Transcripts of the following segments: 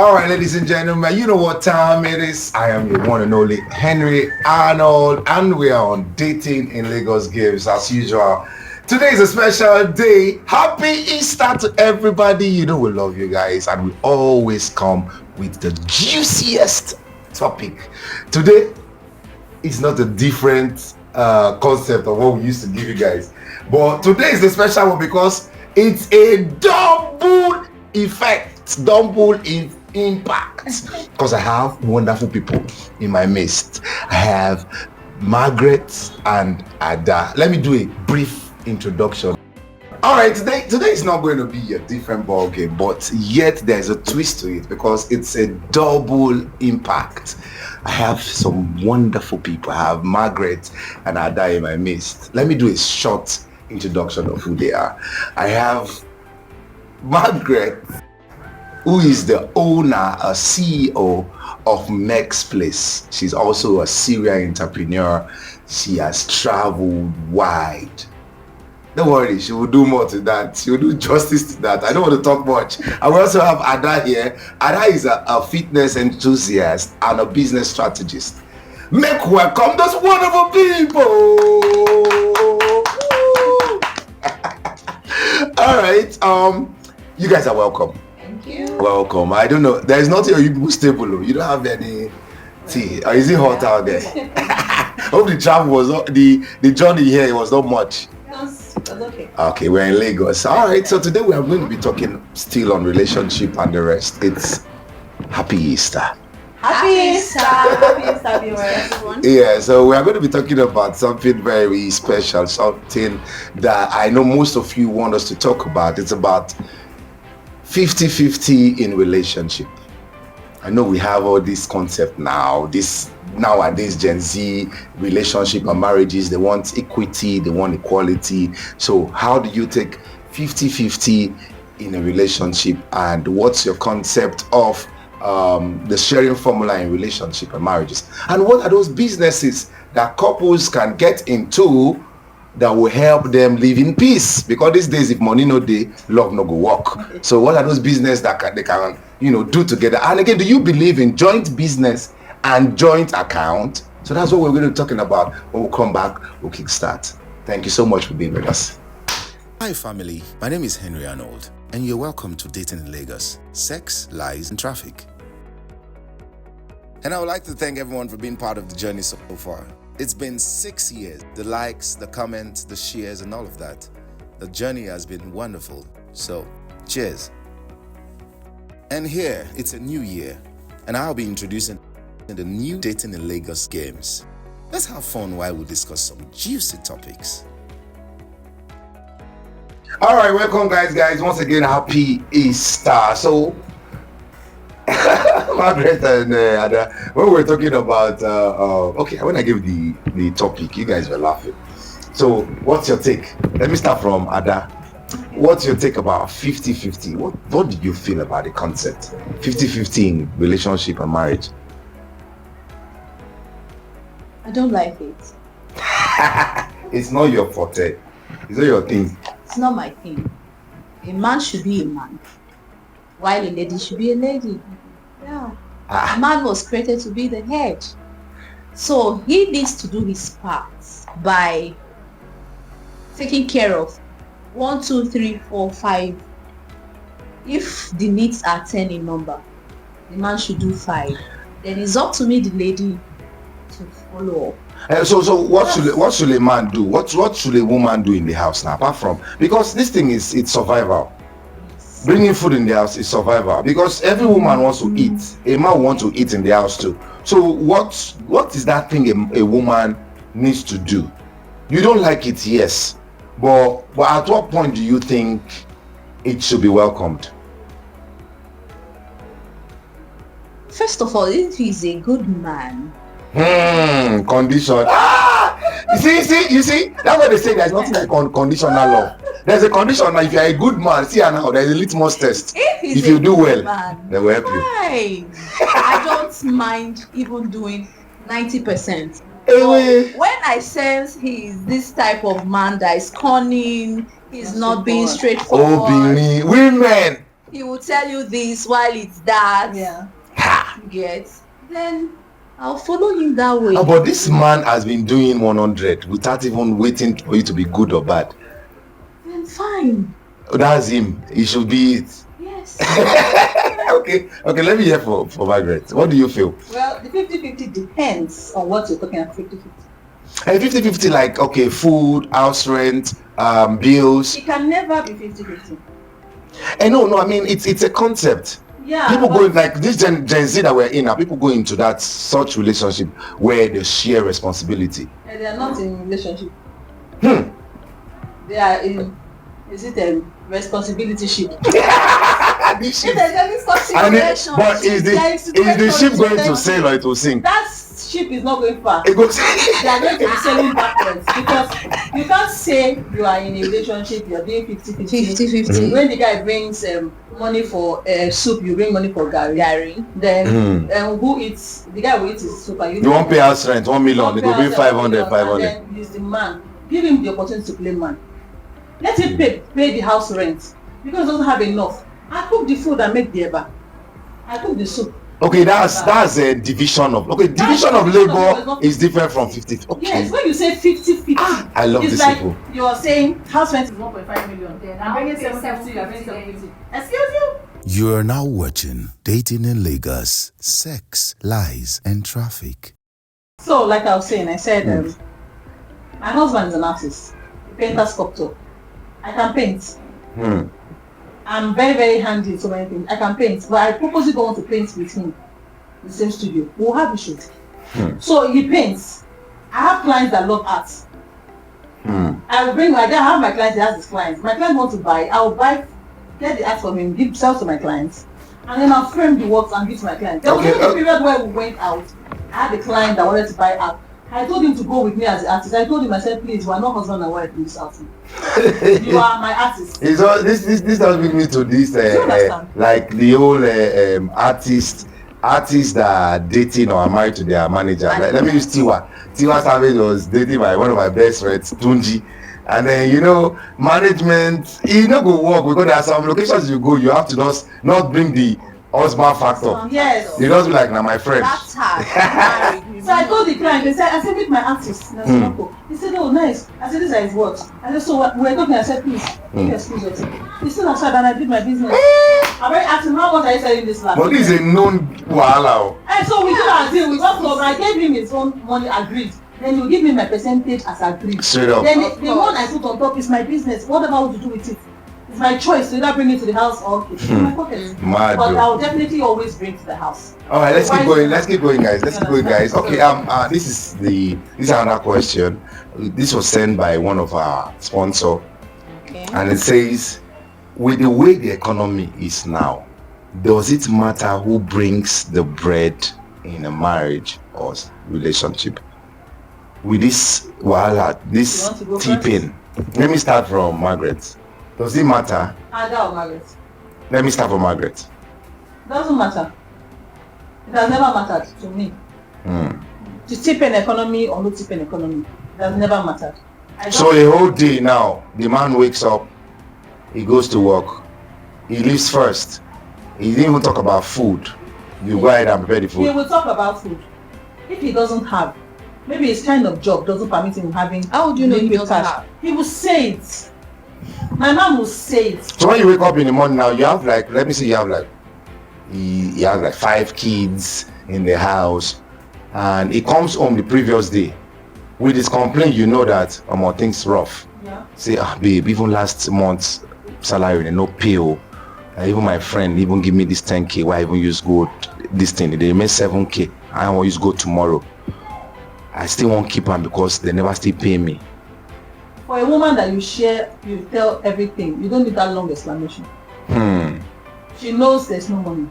All right, ladies and gentlemen, you know what time it is. I am your one and only Henry Arnold, and we are on Dating in Lagos Games as usual. Today is a special day. Happy Easter to everybody. You know we love you guys, and we always come with the juiciest topic. Today is not a different concept of what we used to give you guys, but today is a special one because it's a double effect, double impact, because I have wonderful people in my midst. I have Margaret and Ada. Let me do a brief introduction. All right, today is not going to be a different ball game, but yet there's a twist to it because it's a double impact. I have some wonderful people. I have Margaret and Ada in my midst. Let me do a short introduction of who they are. I have Margaret, who is the owner, a CEO of Mex Place. She's also a serial entrepreneur. She has traveled wide. Don't worry, she will do more to that. She will do justice to that. I don't want to talk much. I will also have Ada here. Ada is a fitness enthusiast and a business strategist. Make welcome those wonderful people. All right, you guys are welcome. Thank you. Welcome. I don't know. There is nothing you people stable. You don't have any tea. Or is it hot out there? Hope the travel was not, the journey here, it was not much. That's okay. Okay, we're in Lagos. All right, so today we are going to be talking still on relationship and the rest. It's Happy Easter. Happy Easter. Happy Easter, viewers, everyone. Yeah, so we are going to be talking about something very special, something that I know most of you want us to talk about. It's about 50-50 in relationship. I know we have all this concept now, nowadays Gen Z relationship and marriages, they want equity, they want equality. So how do you take 50-50 in a relationship, and what's your concept of the sharing formula in relationship and marriages, and what are those businesses that couples can get into that will help them live in peace? Because these days, if money no dey, love no go work. Okay. So what are those business that they can do together? And again, do you believe in joint business and joint account? So that's what we're going to be talking about. When we come back, we'll kickstart. Thank you so much for being with us. Hi family, my name is Henry Arnold, and you're welcome to Dating in Lagos, Sex, Lies, and Traffic. And I would like to thank everyone for being part of the journey so far. It's been 6 years. The likes, the comments, the shares, and all of that. The journey has been wonderful. So, cheers. And here, it's a new year, and I'll be introducing the new Dating in Lagos games. Let's have fun while we discuss some juicy topics. All right, welcome guys. Once again, Happy Easter. So, Margaret and Ada, when we were talking about, okay, when I gave the topic, you guys were laughing. So, what's your take? Let me start from Ada. What's your take about 50-50? What do you feel about the concept 50-50 in relationship and marriage? I don't like it. It's not your forte. It's not your thing. It's not my thing. A man should be a man, while a lady should be a lady. Yeah. A man was created to be the head. So he needs to do his part by taking care of 1, 2, 3, 4, 5. If the needs are 10 in number, the man should do 5. Then it's up to me, the lady, to follow up. So what should a man do? What should a woman do in the house now? Apart from, because this thing it's survival. Yes. Bringing food in the house is survival, because every woman wants to eat. A man wants to eat in the house too. So what is that thing a woman needs to do? You don't like it, yes, but at what point do you think it should be welcomed? First of all, if he's a good man, Condition. You see, that's what they say. There's nothing like conditional love. There's a condition. If you're a good man, see now, there's a litmus test. If you do well, they will help you. Fine. I don't mind even doing 90%. Anyway. When I sense he's this type of man that is cunning, he's not being straightforward. Women, he will tell you this while it's that. Yeah. You get? Then I'll follow him that way. But this man has been doing 100 without even waiting for you to be good or bad. Then fine. That's him. He should be it. Yes. Okay, let me hear for Margaret. What do you feel? Well, the 50-50 depends on what you're talking about. 50-50. And 50-50, like, okay, food, house rent, bills. It can never be 50-50. And no, I mean, it's a concept. Yeah. People go like this Gen Z that we're in now. People go into that such relationship where they share responsibility. And they are not in relationship. They are in. Is it a responsibility ship? But is the ship going to sail or it will sink? That ship is not going far. It goes. They are going to be sailing backwards because you can't say you are in a relationship, you are doing 50-50. When the guy brings money for soup, you bring money for gari. Then who eats? The guy who eats his soup. You won't pay house rent 1 million. They go bring 500. And then use the man. Give him the opportunity to play man. Let him pay the house rent because he doesn't have enough. I cook the food and make the eba. I cook the soup. Okay, that's a division of division of labor is different from 50. Okay. Yes, when you say 50-50, I love this like people. You are saying house rent is 1.5 million. Then I'm bringing 750. You're bringing 750. Excuse you. You are now watching Dating in Lagos, Sex, Lies, and Traffic. So, like I was saying, I said my husband is an artist, a painter, sculptor. I can paint. I'm very, very handy in so many things. I can paint, but I purposely don't want to paint with him in the same studio. We'll have issues. So he paints. I have clients that love art. I will bring I have my clients, he has his clients. My client wants to buy, I will buy, get the art from him, sell to my clients, and then I'll frame the works and give to my clients. There was a period where we went out. I had a client that wanted to buy art. I told him to go with me as an artist. I told him, I said, please, we are not husband and wife in this house. You are my artist. This does bring me to this, like the whole artists that are dating or are married to their manager. Like, let me use Tiwa. Tiwa Savage was dating one of my best friends, Tunji. And then, management, go work because there are some locations you go, you have to just not bring the husband factor. Yes. You just be like, my friend. That's hard. So I told the client, I said, meet my artist. He said, oh, nice. I said, this is his what? I said, so we're talking. I said, please, excuse us. He still aside and I did my business. I already asked him, how much are you selling this last? But this is a known wahala. And so we did our deal. We got close. I gave him his own money, agreed. Then you give me my percentage as agreed. Straight up. Then the one I put on top is my business. Whatever I want to do with it. It's my choice to either bring it to the house or keep it in my pocket. Mad, but I will definitely always bring to the house. All right, let's keep going, guys. Okay, this is another question. This was sent by one of our sponsors, and it says, with the way the economy is now, does it matter who brings the bread in a marriage or relationship? With this this tipping, let me start from Margaret. Does it matter? Ada or Margaret? Let me start from Margaret. Doesn't matter. It has never mattered to me. To tip an economy or not tip an economy, it has never mattered. So a whole day now, the man wakes up, he goes to work, he leaves first. He didn't even talk about food. You go ahead and prepare the food. He will talk about food. If he doesn't have, maybe his kind of job doesn't permit him having. How would you know he doesn't have? He will say it. My mom will say it. So when you wake up in the morning now, you have like, let me see, you have like 5 kids in the house, and he comes home the previous day with his complaint. You know that things rough. Yeah. Say, babe, even last month's salary, no pay. Even my friend even give me this 10K. Why even use go this thing? They made 7K. I want use go tomorrow. I still won't keep them because they never still pay me. For a woman that you share, you tell everything. You don't need that long explanation. She knows there's no money.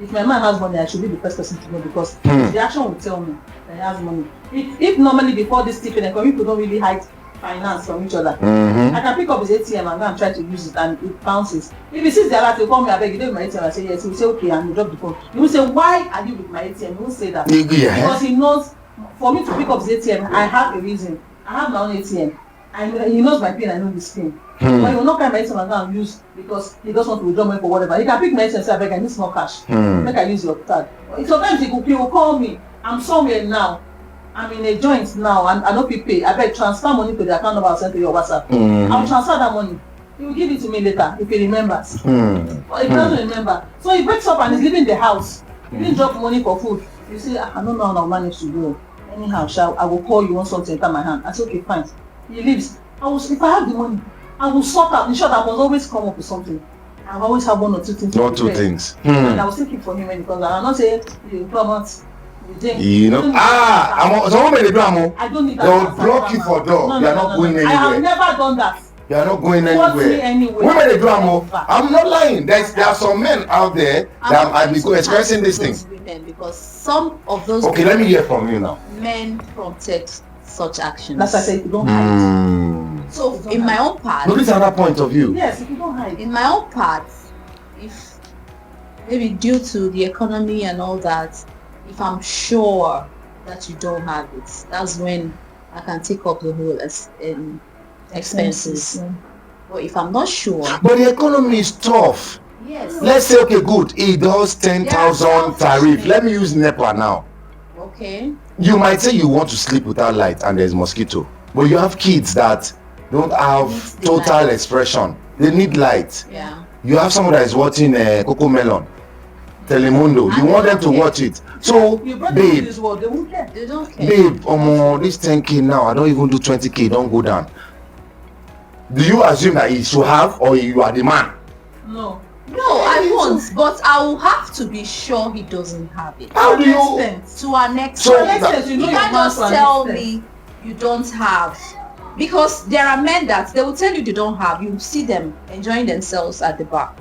If my man has money, I should be the first person to know because the action will tell me that he has money. If normally before this tipping economy, people don't really hide finance from each other. I can pick up his ATM and go and try to use it and it bounces. If he sees the alert, he'll call me, I beg you, don't my ATM. I say yes. He will say okay and he'll drop the phone. He will say, why are you with my ATM? He won't say that. Because he knows for me to pick up his ATM, I have a reason. I have my own ATM. And he knows my pin, I know his pin. But he will not carry medicine and go and use because he doesn't want to withdraw money for whatever. He can pick medicine and say, I beg, I need small cash. Make I use your card. Sometimes he will call me. I'm somewhere now. I'm in a joint now and I don't pay. I beg, transfer money to the account number I'll send to your WhatsApp. I'll transfer that money. He will give it to me later if he remembers. But if he doesn't remember. So he wakes up and he's leaving the house. He didn't drop money for food. You say, I don't know how I'll manage to do it. Anyhow, I will call you once something enter my hand. I say, okay, fine. He leaves. If I have the money, I will sort out. In short, I must always come up with something. I always have one or two things. Not two things. And I will still keep for him when he comes. I'm not saying you come out. You know, someone made a drama. I don't need that. They will block you for door. You are not going anywhere. I have never done that. You are not going anywhere. Women they drama. I'm not lying. There are some men out there that are expressing this thing. Because some of those. Okay, let me hear from you now. Men prompted such actions. That's why I say you don't hide. So in my own part. Notice another point of view. Yes, if you don't hide. In my own part, if maybe due to the economy and all that, if I'm sure that you don't have it, that's when I can take up the whole expenses. But if I'm not sure. But the economy is tough. Yes. Let's say, okay, good. It does 10,000 tariff. Let me use NEPA now. Okay. You might say you want to sleep without light and there's mosquito. But you have kids that don't have total expression. They need light. Yeah. You have someone that is watching Coco Melon. Telemundo, you want them to watch it. So, babe, this world, they won't care. They don't care. Babe, this 10k now, I don't even do 20k, don't go down. Do you assume that he should have or you are the man? No. No, I won't, but I will have to be sure he doesn't have it. How do you? To an extent. So you can't just tell me you don't have. Because there are men that they will tell you they don't have. You see them enjoying themselves at the bar.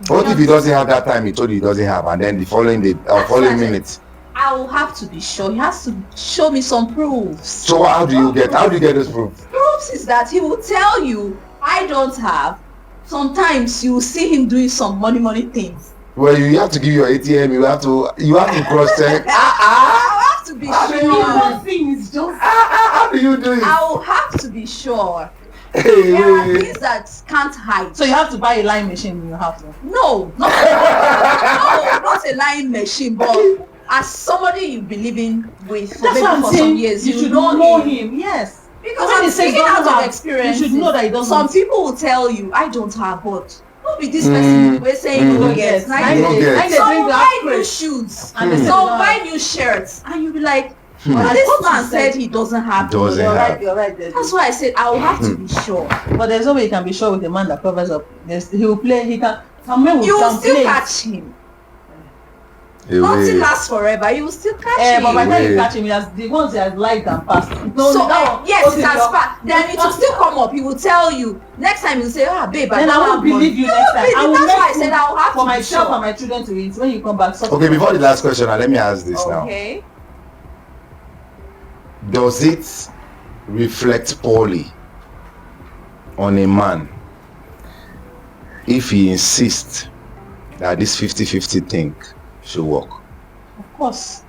What if he doesn't have that time he told you he doesn't have, and then the following minute? I will have to be sure. He has to show me some proofs. So how do you get those proofs? Proofs is that he will tell you, I don't have. Sometimes you will see him doing some money things. Well, you have to give your ATM. You have to cross check. I have to be sure. One thing is just. How do you do it? I will have to be sure. Hey, There are things that can't hide. So you have to buy a line machine in your house. No, not a lying machine, but as somebody you've been living with for some years, you should know him. Yes. Because I'm speaking out of experience. You should know that he doesn't. Some people will tell you, I don't have, but don't be this person we're saying you don't get. You don't get. So we'll buy new shoes, so buy new shirts, and you'll be like, but this man said he doesn't have. You're right. That's why I said I will have to be sure. But there's no way you can be sure with a man that covers up. He will play. He can. Some men will. You will still catch him. Nothing lasts forever. You will still catch him. But by the time you catch him, he has the ones that have lied and passed. Yes, it has passed. Then it will still come up. He will tell you. Next time he will say, babe, then I won't believe you next time. That's why I said I will have for to myself and my children to eat when you come back. Okay, before the last question, let me ask this now. Okay. Does it reflect poorly on a man if he insists that this 50-50 thing should work? Of course.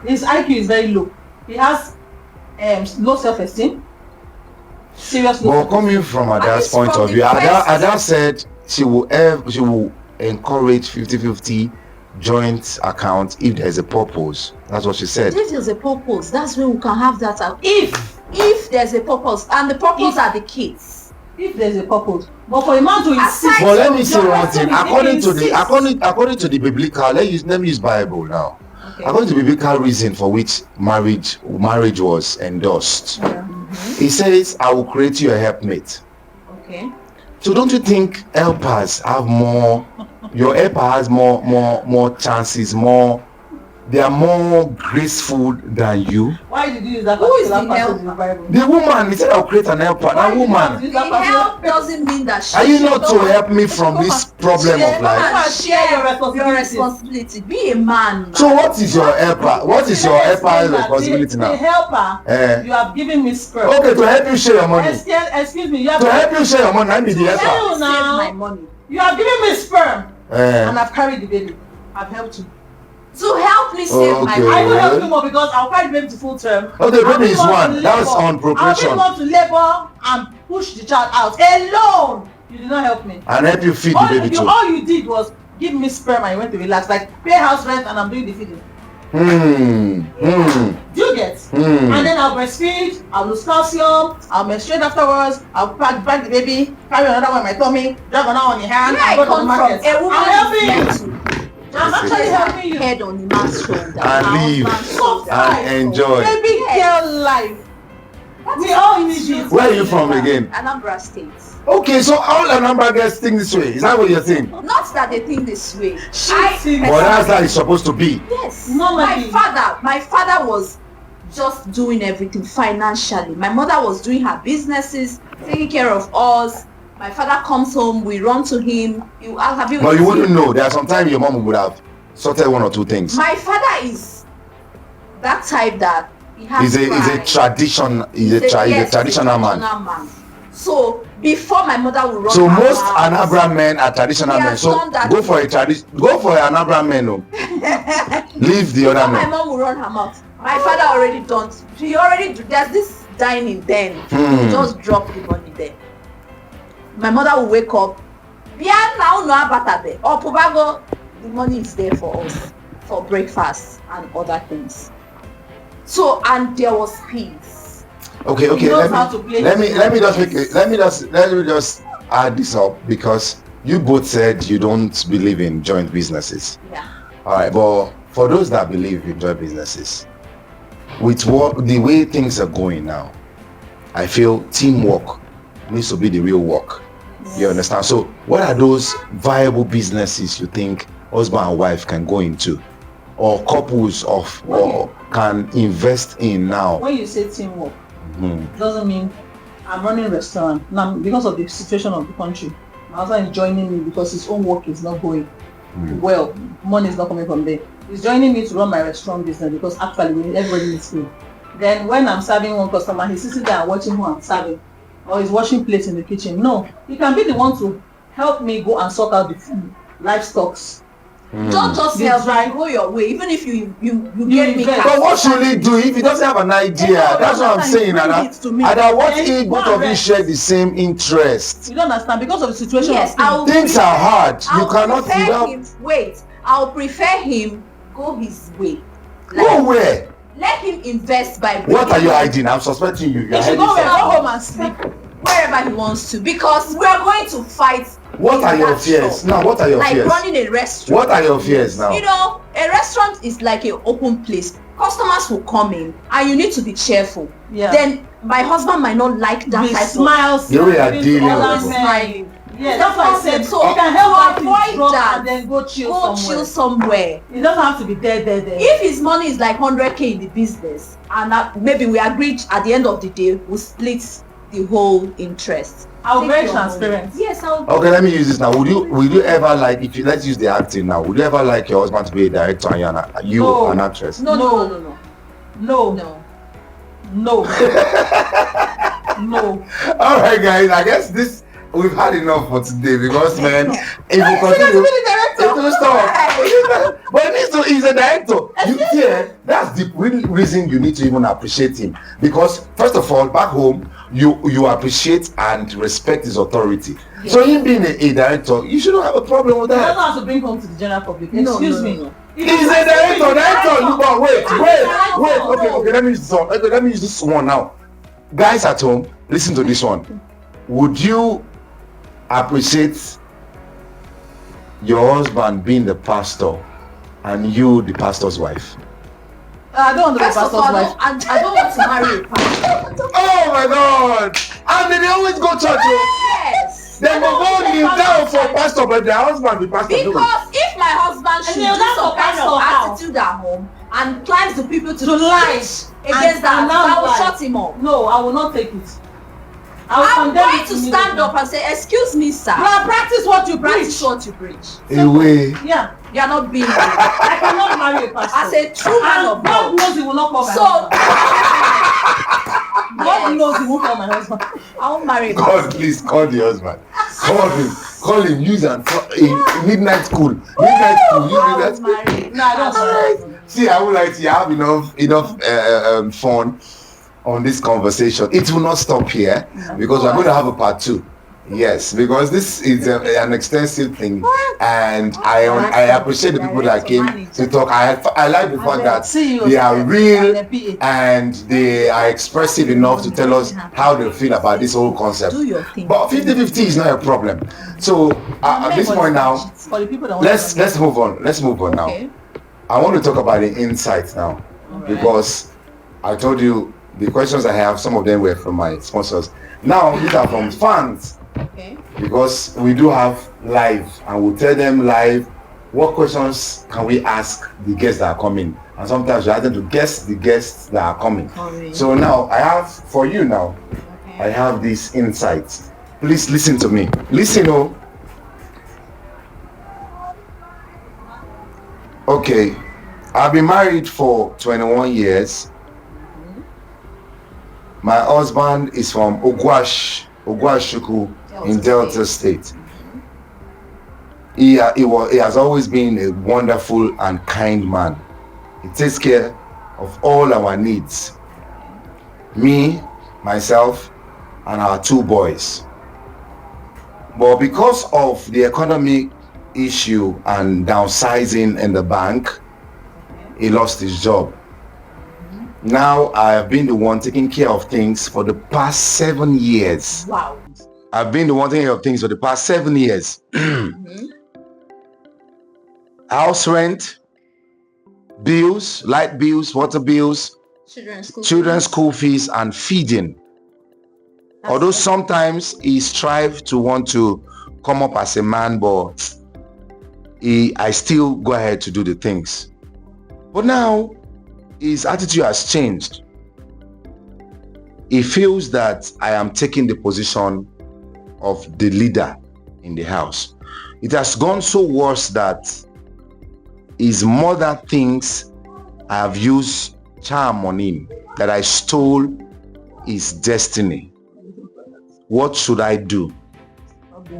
His IQ is very low. He has low self-esteem. Seriously. But coming from Ada's point of view, Ada said she will encourage 50-50 joint account if there's a purpose. That's what she said. If there's a purpose, that's when we can have that. If there's a purpose, and the purpose are the kids. If there's a purpose, but for a man to insist. But let me say one thing. According to the biblical, let me use Bible now. Okay. According to the biblical reason for which marriage was endorsed, it says, "I will create you a helpmate." Okay. So don't you think helpers have more? Your helper has more chances, they are more graceful than you. Why did you use that? Who is the helper? The woman. He said, "I'll create an helper." That woman. The help doesn't mean that she. Are you not to help me from this problem of life? Share your responsibility. Be a man. So what is your helper? What is your helper's responsibility now? The helper. You have given me sperm. Okay, to help you share your money. Excuse me. You have to help you share your money. I be the helper. My money. You have given me sperm. And I've carried the baby. I've helped you. To help me save my money. I will help you more because I'll carry the baby to full term. Okay, baby is one. That's on progression. I'll be able to labor and push the child out alone. You did not help me. And help you feed the baby too. All you did was give me sperm and you went to relax. Like pay house rent and I'm doing the feeding. Do you get? And then I'll breastfeed, I'll lose calcium, I'll menstruate afterwards, I'll pack the baby, carry another one in my tummy, drag another one in your hand, and go to the market. I'm helping you. I'm actually helping you. Head on the man's shoulder. And leave. And enjoy. Baby girl life. We all need it. Where are you from again? Anambra State. Okay, so all Anambra girls think this way. Is that what you're saying? Not that they think this way. Well, that's how it's supposed to be. Yes. Normally. My father was just doing everything financially. My mother was doing her businesses, taking care of us. My father comes home, we run to him. But you wouldn't know. There are sometimes your mom would have sorted one or two things. My father is that type that he has He's a traditional man. So before my mother will run. So most Anambra men are traditional men. So go for an Anambra man. No. Leave the other men. My mom will run her mouth. My father already done. There's this dining then. He just drop the money there. My mother will wake up. The money is there for us for breakfast and other things. So and there was peace. Okay. Let me just add this up because you both said you don't believe in joint businesses. Yeah. All right, but for those that believe in joint businesses, with the way things are going now, I feel teamwork needs to be the real work. You understand? So what are those viable businesses you think husband and wife can go into, or couples or can invest in now? When you say teamwork, doesn't mean I'm running a restaurant now because of the situation of the country. My husband is joining me because his own work is not going well. Money is not coming from there. He's joining me to run my restaurant business because actually everybody needs food. Then when I'm serving one customer, he's sitting there and watching who I'm serving, or he's washing plates in the kitchen. No, he can be the one to help me go and sort out the food, livestock. Don't just help me go your way, even if you get me. But what should he do if he doesn't have an idea? That's what I'm saying. And what if both of you share the same interest? You don't understand because of the situation. Yes, things are hard. You cannot I'll prefer him go his way. Go where? Let him invest by. What are you hiding? I'm suspecting you. He should go home and sleep wherever he wants to, because we are going to fight. What are your fears now? What are your fears? Like running a restaurant. What are your fears now? You know, a restaurant is like an open place. Customers will come in, and you need to be cheerful. Yeah. Then my husband might not like that type smiles. The way you're dealing with it. Yeah, that's why I said. So you can help avoid that and then go chill somewhere. It doesn't have to be there. If his money is like 100k in the business, and maybe we agreed at the end of the day, we'll split the whole interest. I'll be very transparent. Yes, I'll. Okay, let me use this now. Would you ever like, let's use the acting now, would you ever like your husband to be a director and you an actress? No. No. All right, guys, I guess we've had enough for today because, man, if you continue, it will stop. But he's a director. That's the real reason you need to even appreciate him, because first of all, back home, you appreciate and respect his authority. Yes. So him being a director, you shouldn't have a problem with that. You don't have to bring home to the general public. Excuse me. No. He's a director. Wait. Okay. Let me use this one now. Guys at home, listen to this one. Would you appreciate your husband being the pastor and you the pastor's wife? I don't want to be pastor's wife. I don't want to marry a pastor. Oh my God! And they always go church. Yes. They will go kneel down for pastor, but their husband be pastor. Because if my husband should do some kind of attitude at home and climbs the people to lie against that, I will shut him up. No, I will not take it. I'm going to stand up and say, excuse me, sir. Practice what you preach. Practice what you preach. Away. Yeah. You are not being I cannot marry a pastor. As a true man of God knows he will not call my husband. God knows he won't call my husband. I won't marry a pastor. God, please call the husband. Call him. Use a midnight school. No, I don't. See, I would like to have enough fun on this conversation. It will not stop here because we're going to have a part 2. Yes, because this is an extensive thing, and I appreciate the people that came to talk. I like the fact that they are real and they are expressive enough to tell us how they feel about this whole concept. But 50-50 is not a problem. So at this point now, let's move on. Let's move on now. Okay. I want to talk about the insights now, because I told you the questions I have, some of them were from my sponsors. Now these are from fans. Okay. Because we do have live, and we'll tell them live what questions can we ask the guests that are coming, and sometimes we ask them to guess the guests that are coming. So now I have for you now, I have these insights. Please listen to me. Listen. Oh. Okay, I've been married for 21 years. My husband is from Ogwashuku in Delta State. He has always been a wonderful and kind man. He takes care of all our needs. Me, myself, and our 2 boys. But because of the economic issue and downsizing in the bank, he lost his job. Now I have been the one taking care of things for the past 7 years. Wow. I've been the one taking care of things for the past 7 years. House rent, bills, light bills, water bills, children's school fees, and feeding. Although sometimes he strives to want to come up as a man, but I still go ahead to do the things. But now his attitude has changed. He feels that I am taking the position of the leader in the house. It has gone so worse that his mother thinks I have used charm on him, that I stole his destiny. What should I do?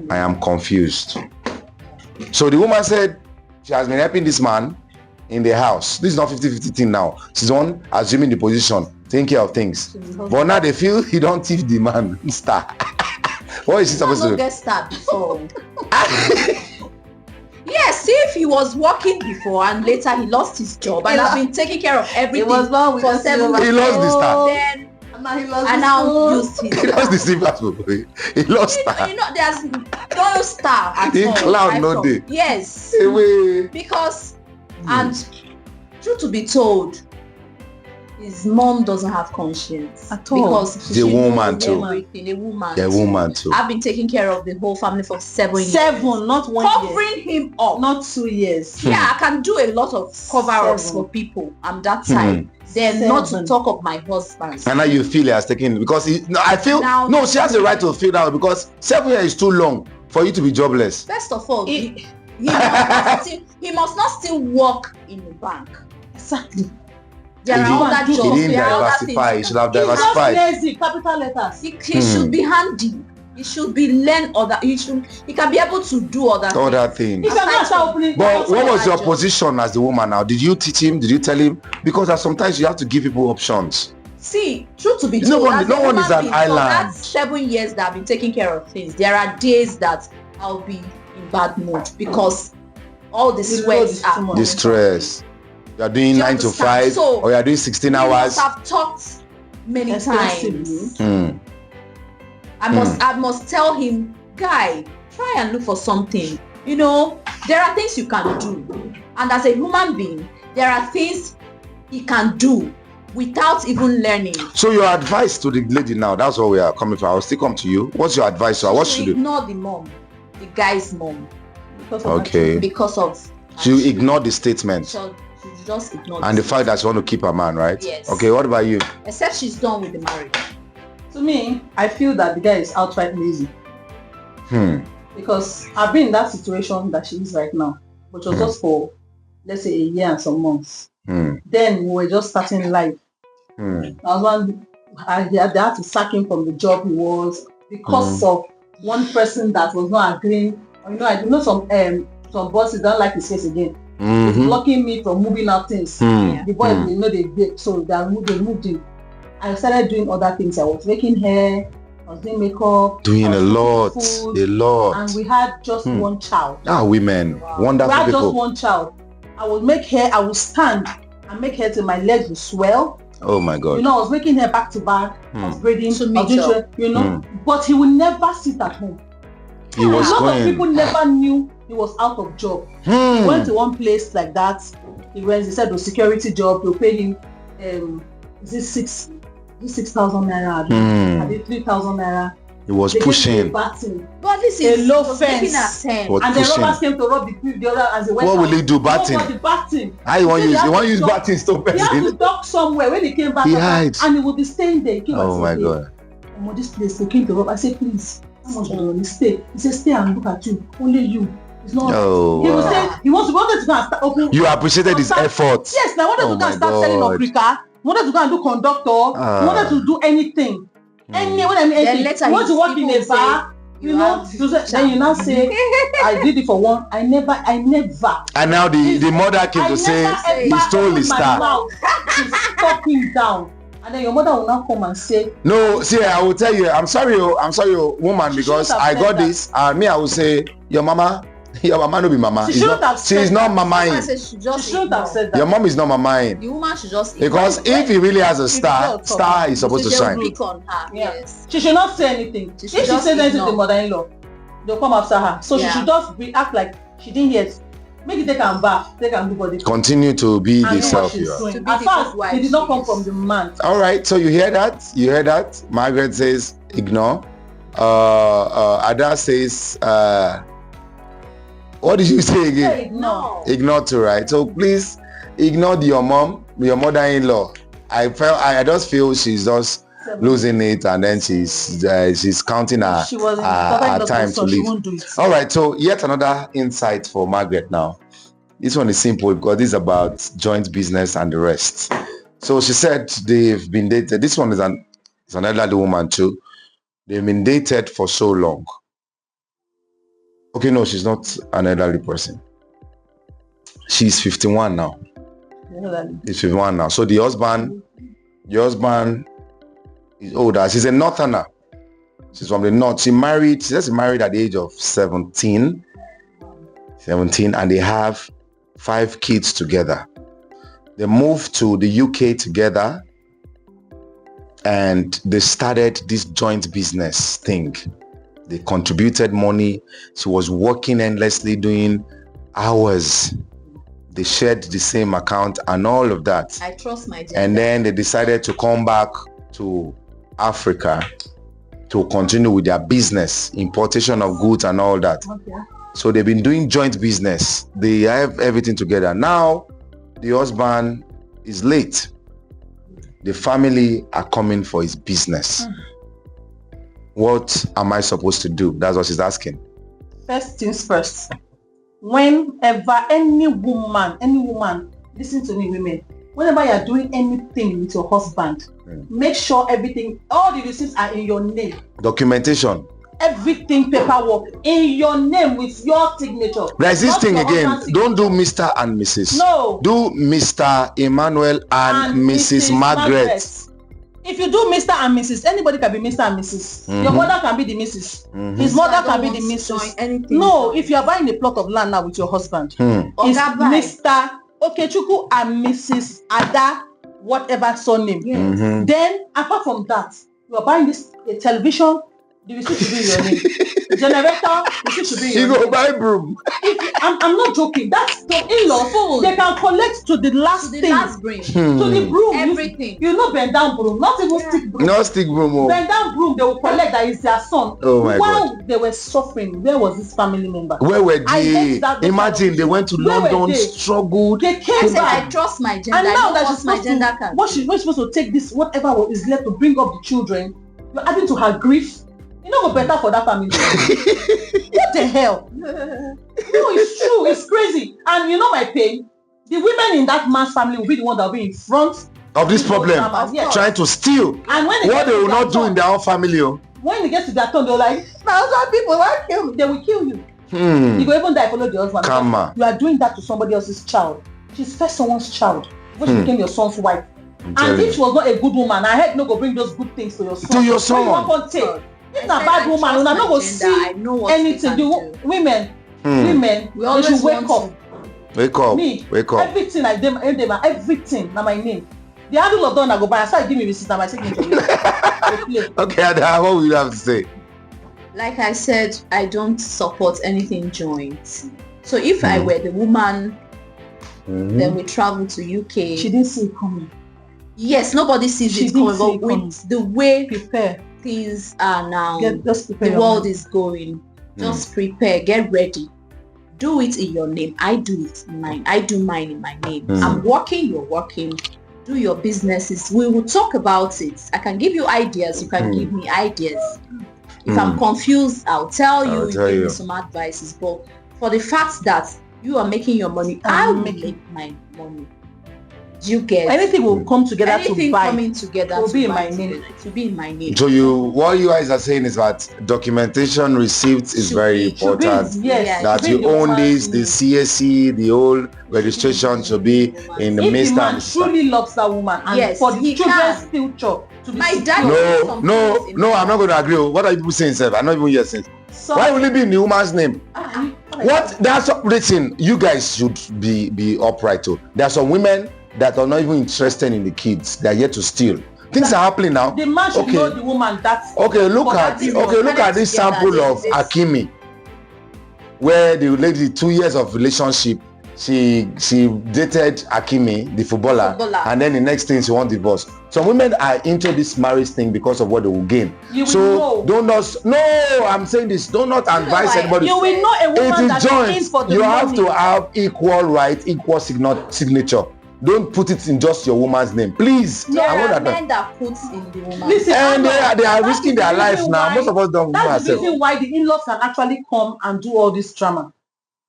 I am confused. So the woman said she has been helping this man in the house. This is not 50-50 thing now. She's on assuming the position, taking care of things. But now they feel he don't teach the man star. What is he supposed to do? Get started before. Yes, if he was working before and later he lost his job and I've been taking care of everything for 7 years. He lost the star. Then and now used his he lost the silver. He lost star. You know, there's no star at in all. Cloud no day. Yes. Because and truth to be told, his mom doesn't have conscience at all. Because the woman too. A woman. The woman too. I've been taking care of the whole family for 7 years. 7, not 1 year. Covering him up. Not 2 years. Yeah, I can do a lot of cover-ups for people. I'm that type. Then not to talk of my husband. And now you feel he has taken, because I feel now, no, she has the right to feel that, because 7 years is too long for you to be jobless. First of all, he must not still work in the bank. Exactly. There are other jobs. He didn't diversify. He should have diversified. He's just lazy, capital letters. He should be handy. He should be learn other. He can be able to do other things. He can start opening. But what was your position as the woman now? Did you teach him? Did you tell him? Because sometimes you have to give people options. See, truth to be told, no one is an island. For that 7 years that I've been taking care of things, there are days that I'll be in bad mood because all the sweat, the stress. You are doing 9 to 5, or you are doing 16 hours. I've talked many times. I must tell him, guy, try and look for something. You know, there are things you can do, and as a human being, there are things he can do without even learning. So your advice to the lady now, that's what we are coming from. I'll still come to you. What's your advice to her? What should you do? Ignore the mom, the guy's mom. Because of she ignored the statement. So just ignore and the fact that she want to keep her man, right? Yes. Okay, what about you? Except she's done with the marriage. To me, I feel that the guy is outright lazy. Because I've been in that situation that she is right now, which was just for, let's say, a year and some months. Then we were just starting life. I they had to sack him from the job he was because of one person that was not agreeing. You know, I know some bosses don't like his face again. It's blocking me from moving out things. The boys, they know they did, so they moved him. I started doing other things. I was making hair, I was doing makeup, Doing a lot, food, a lot. and we had just one child. Women, wonderful We had people. just one child. I would make hair, I would stand and make hair till my legs would swell. Oh my God. You know, I was making hair back to back. I was braiding, To meet up. But he would never sit at home. He was a lot going. of people never knew he was out of job. He went to one place like that. He said the security job, they'll pay him is it 6,000 naira? I did 3,000 naira. He was They pushing. But this A is low was fence. making at 10. Was And the pushing. robbers came to rob the other as they went What out. will he do? Batting? Nobody batting. How you want He use? said You want use he had to batting stop He had to person? duck somewhere. When he came back, He hides. and he would be staying there. He came Oh and my said, God. "Omo, this place they came to rob." I said, "Please, how much do you want to stay?" He said, "Stay and look at you. Only you. It's not." Oh, He was wow. saying he wanted to go and start open. You appreciated his start- efforts. Yes, I wanted Oh to go my and start selling God. okrika. Wanted to go and do conductor. Wanted to do anything. When I mean Then anything. later Want to work in people a will bar. say, You know, have to say, then you now say, I did it for one. I never. And now the mother came to say he stole his star. To stop him down. And then your mother will now come and say, No, see, I will tell you, I'm sorry, woman, She because shouldn't have I said got that. this, and me, I will say, your mama no be mama. She shouldn't have She is said not that. mama. I said she just she shouldn't have ignore. said that. Your mom is not mama. The woman should just Because ignore. if he really has a If star, the star is supposed to They will shine. pick on her. Yeah. Yes. She should not say anything. She If should she just says anything to the ignore. mother-in-law, they'll come after her. So she Yeah. should just act like she didn't hear it. Make it take her bath, take her do body. Continue to be And the do what self she's you are. doing. To be As the far good as wife it did not she come is. from the man. All right, so you hear that? You hear that? Margaret says ignore. Ada says, what did you say again? No. Ignore too, right? So please ignore your mom, your mother-in-law. I just feel she's just losing it, and then she's counting her, She was in her time to so she leave. won't do it. All right, so yet another insight for Margaret now. This one is simple because this is about joint business and the rest. So she said they've been dated. This one is an elderly woman too. They've been dated for so long. Okay, no, she's not an elderly person. She's 51 now. She's 51 now. So the husband is older. She's a northerner. She's from the north. She just married at the age of 17, and they have 5 kids together. They moved to the UK together, and they started this joint business thing. They contributed money. She was working endlessly, doing hours. They shared the same account and all of that. I trust my gender. And then they decided to come back to Africa to continue with their business, importation of goods and all that. Okay. So they've been doing joint business. They have everything together. Now, the husband is late. The family are coming for his business. What am I supposed to do? That's what she's asking. First things first. Whenever any woman, listen to me, women. Whenever you are doing anything with your husband, make sure everything, all the receipts are in your name. Documentation. Everything paperwork in your name with your signature. There's this Not thing your again. husband's Don't do signature. Mr. and Mrs. No. Do Mr. Emmanuel and Mrs. Margaret. If you do Mr. and Mrs., anybody can be Mr. and Mrs. Your mother can be the Mrs. His mother can be the Mrs. No, if you are buying a plot of land now with your husband, it's Mr. Okechukwu and Mrs. Ada, whatever surname. Yes. Then, apart from that, you are buying this a television, the receipt should be in your name. Generator, the receipt should be in You your go name. buy broom. I'm not joking. That's the in-laws. They can collect to the last The thing. last bring. To the broom. Everything. You know bend down broom, not even stick broom. No stick broom. Oh. Bend down broom, they will collect that is their son. Oh my While they were suffering, where was this family member? Where were I they? hate that Imagine they went to Where were London, they? struggled. They I came said I back. trust my gender. And I now don't that she's trust my supposed gender to, card. what she's supposed to take this, whatever is left to bring up the children, you're adding to her grief. You know what's better for that family? What the hell? No, it's true. It's crazy. And you know my pain? The women in that man's family will be the one that will be in front Of this problem, Yes. trying to steal And when what gets they to will their not do turn- in their own family. Oh. When it gets to their turn, they're like, "Thousand people won't kill me." They will kill you. You go even die follow the husband. Karma. You are doing that to somebody else's child. She's first someone's child. When she became your son's wife, And if she was not a good woman, I heard no go bring those good things to your son. To your son. If not bad woman, una no go see anything. Women, we they should wake up. Wake up. Me, wake up. Everything I dem, everything na my name. The handle of done I go buy. I start give me receipt and my signature. Okay, Ada, what will you have to say? Like I said, I don't support anything joint. So if I were the woman, then we travel to UK. She didn't see it coming. Yes, nobody sees it coming, but with the way prepare things are now, the world is going. Just prepare, get ready. Do it in your name. I do it in mine. I do mine in my name. I'm working, you're working. Do your businesses. We will talk about it. I can give you ideas. You can give me ideas. If I'm confused, I'll tell you. You give me some advices. But for the fact that you are making your money, I will make my money. You get anything will come together. Anything to buy coming together will to be in my name. To be in my name. So what you guys are saying is that documentation receipts is very important. That you own this, the CSC, the whole registration should be in the midst. If the man truly loves that woman and for the children's future to be my dad. No, I'm not going to agree. What are people saying, sir? I'm not even here saying. Why will it be in the woman's name? What? That's listen. You guys should be upright too. There are some women that are not even interested in the kids. They are yet to steal. Things are happening now. The man should know the woman. Look at this sample of Akimi, where the lady 2 years of relationship, she dated Akimi, the footballer, and then the next thing she want divorce. Some women are into this marriage thing because of what they will gain. I'm saying this. Do not advise anybody. You will know a woman that is in for the money. You have to have equal right, equal signature. Don't put it in just your woman's name, please. There are men that put in the woman's name. And they are risking their lives now. Most of us don't know ourselves. That's the reason why the in-laws can actually come and do all this drama.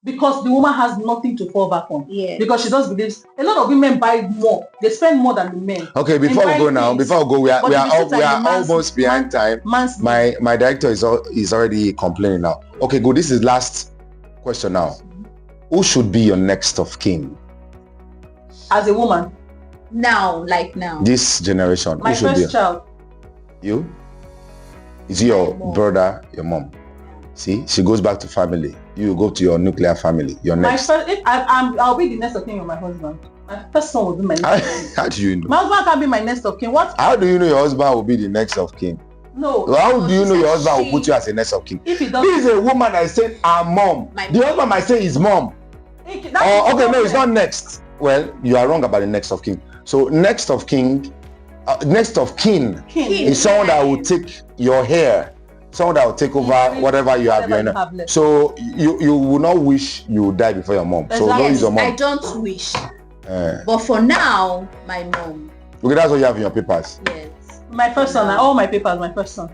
Because the woman has nothing to fall back on. Yeah. Because she just believes a lot of women buy more. They spend more than the men. Okay, before we go, we are almost behind time. My director is already complaining now. Okay, go. This is last question now. Who should be your next of kin? As a woman. Now. This generation. My first child. You? Is it your brother, your mom? See, she goes back to family. You go to your nuclear family. Your next. I'll be the next of kin with my husband. My first son will be my next of kin. How do you know? My husband can be my next of kin. What? How do you know your husband will be the next of kin? No. How do you know your husband will put you as a next of kin? If he doesn't. This is a woman that is saying her mom. The husband might say his mom. It's not next. Well, you are wrong about the next of kin. So next of kin is someone that will take your hair, someone that will take over whatever you have. So you will not wish you would die before your mom. So don't use your mom. I don't wish. But for now, my mom. Okay, that's what you have in your papers. Yes. My first son, all my papers, my first son.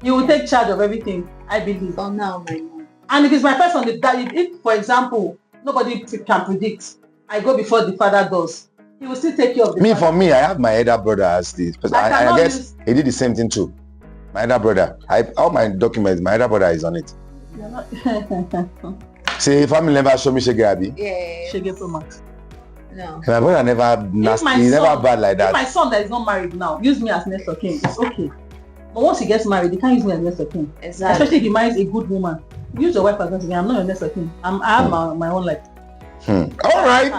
You will take charge of everything, I believe. For now, my mom. And if it's my first son, if for example, nobody can predict, I go before the father does, he will still take care of the father. For me, I have my elder brother as this. I guess he did the same thing too. My elder brother. All my documents, my elder brother is on it. See, family never show me Shege Abi. Yeah. Shege Pro Max. No. My brother never nasty. He's never bad like that. If my son that is not married now use me as next of kin, it's okay. But once he gets married, they can't use me as next of kin. Exactly. Especially if he marries a good woman. Use your wife as next of kin. I'm not your next of kin. I have my own life. All right,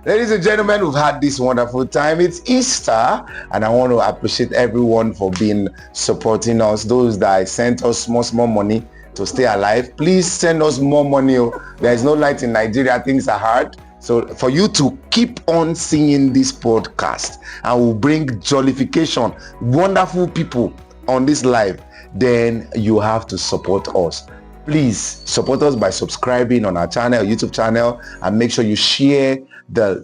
ladies and gentlemen, we've had this wonderful time. It's Easter, and I want to appreciate everyone for supporting us. Those that sent us small money to stay alive, please send us more money. There is no light in Nigeria. Things are hard. So for you to keep on seeing this podcast, and we'll bring jollification, wonderful people on this live, then you have to support us. Please support us by subscribing on our channel, YouTube channel, and make sure you share the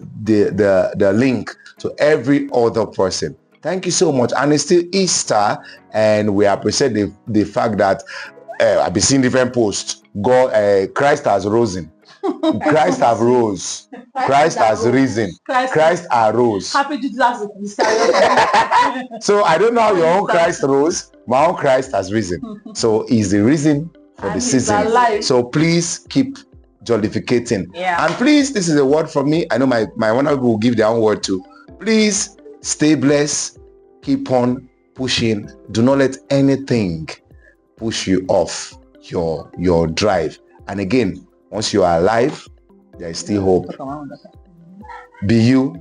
link to every other person. Thank you so much. And it's still Easter, and we appreciate the fact that I've been seeing different posts. Christ has risen. Christ have rose. Christ has risen. Christ arose. Happy Jesus. So I don't know how your own Christ rose. My own Christ has risen. So he's the reason for the season. So please keep jollificating. Yeah. And please, this is a word from me. I know my wonderful people will give their own word too. Please Stay blessed. Keep on pushing. Do not let anything push you off your drive. And again, once you are alive, there is still hope. Be you,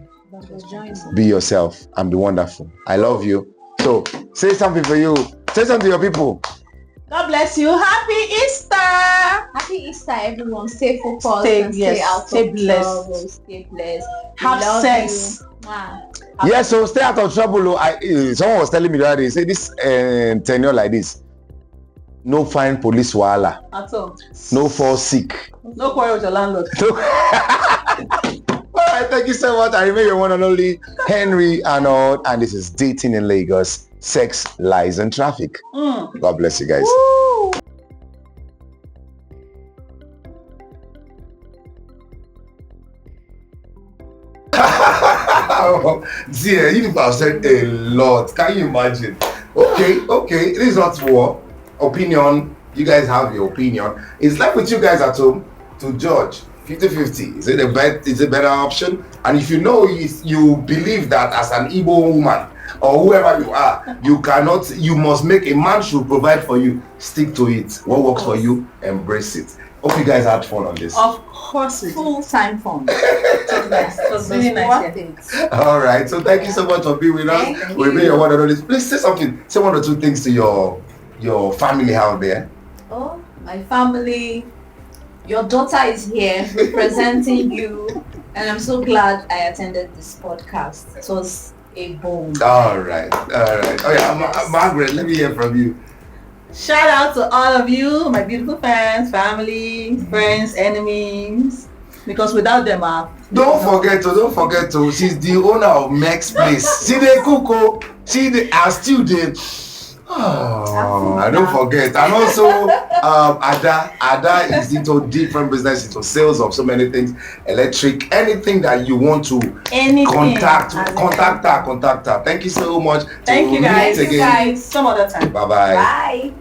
be yourself, and be wonderful. I love you. So say something for you. Say something to your people. God bless you. Happy Easter. Happy Easter, everyone. Stay focused. Stay out stay of blessed. trouble. Stay blessed. Have We love sense. you. Mwah. Yes, so stay out of trouble. Someone was telling me the other day, say this tenure like this. No fine police wahala. At all. No fall sick. No quarrel with your landlord. All right, thank you so much. I remain your one and only Henry Arnold, and this is Dating in Lagos, Sex, Lies, and Traffic. God bless you guys. Woo. Dear, you have said a lot. Can you imagine? Okay. It is not war. Opinion. You guys have your opinion. It's left with you guys at home to judge. 50-50. Is it a better option? And if you know you believe that as an Igbo woman or whoever you are, you must make a man should provide for you. Stick to it. What works for you, embrace it. Hope you guys had fun on this. Of course, Full-time fun. it was really nice. All right. So thank you so much for being with us. Thank We'll you. be your one and only. Please say something. Say one or two things to your family out there. Oh, my family. Your daughter is here representing you, and I'm so glad I attended this podcast. It was a boom. All right. Oh yeah, Margaret, let me hear from you. Shout out to all of you, my beautiful fans, family, friends, enemies. Because without them, Don't forget to. She's the owner of Max Place. See the Coco. See the still there. Oh, don't forget. And also, Ada is into different business, into sales of so many things, electric, anything that you want to contact her. Thank you so much. Thank you Till we meet guys. again. Some other time. Bye-bye. Bye.